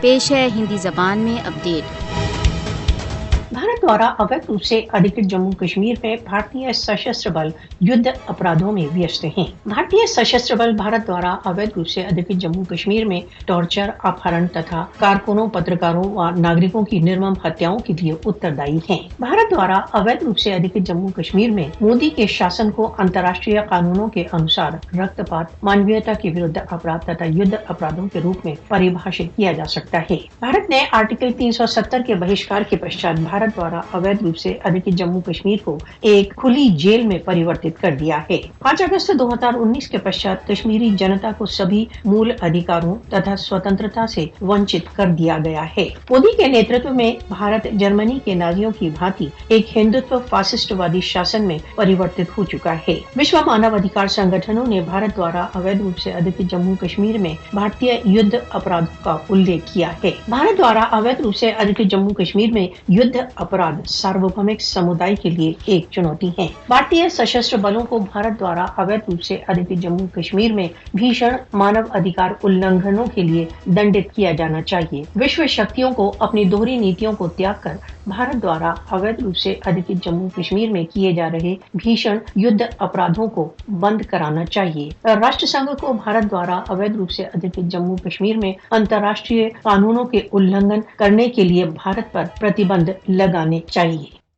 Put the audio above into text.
پیش ہے ہندی زبان میں اپڈیٹ۔ भारत द्वारा अवैध रूप से अधिकृत जम्मू कश्मीर में भारतीय सशस्त्र बल युद्ध अपराधों में व्यस्त हैं। भारतीय सशस्त्र बल भारत द्वारा अवैध रूप से अधिकृत जम्मू कश्मीर में टॉर्चर, अपहरण तथा कारकुनों, पत्रकारों व नागरिकों की निर्मम हत्याओं के लिए उत्तरदायी हैं। भारत द्वारा अवैध रूप से अधिकृत जम्मू कश्मीर में मोदी के शासन को अंतर्राष्ट्रीय कानूनों के अनुसार रक्तपात, मानवीयता के विरुद्ध अपराध तथा युद्ध अपराधों के रूप में परिभाषित किया जा सकता है। भारत ने आर्टिकल 370 के बहिष्कार के पश्चात भारत द्वारा अवैध रूप से अधिकृत जम्मू कश्मीर को एक खुली जेल में परिवर्तित कर दिया है। 5 अगस्त 2019 के पश्चात कश्मीरी जनता को सभी मूल अधिकारों तथा स्वतंत्रता से वंचित कर दिया गया है। मोदी के नेतृत्व में भारत जर्मनी के नाजियों की भांति एक हिंदुत्व फासिस्टवादी शासन में परिवर्तित हो चुका है। विश्व मानव अधिकार संगठनों ने भारत द्वारा अवैध रूप से अधिकृत जम्मू कश्मीर में भारतीय युद्ध अपराधों का उल्लेख किया है। भारत द्वारा अवैध रूप से अधिकृत जम्मू कश्मीर में युद्ध अपराध सार्वभौमिक समुदाय के लिए एक चुनौती है। भारतीय सशस्त्र बलों को भारत द्वारा अवैध रूप से अधिकृत जम्मू कश्मीर में भीषण मानव अधिकार उल्लंघनों के लिए दंडित किया जाना चाहिए। विश्व शक्तियों को अपनी दोहरी नीतियों को त्याग कर भारत द्वारा अवैध रूप से अधिकृत जम्मू कश्मीर में किए जा रहे भीषण युद्ध अपराधों को बंद कराना चाहिए। राष्ट्र संघ को भारत द्वारा अवैध रूप से अधिकृत जम्मू कश्मीर में अंतर्राष्ट्रीय कानूनों के उल्लंघन करने के लिए भारत पर प्रतिबंध लगाने चाहिए।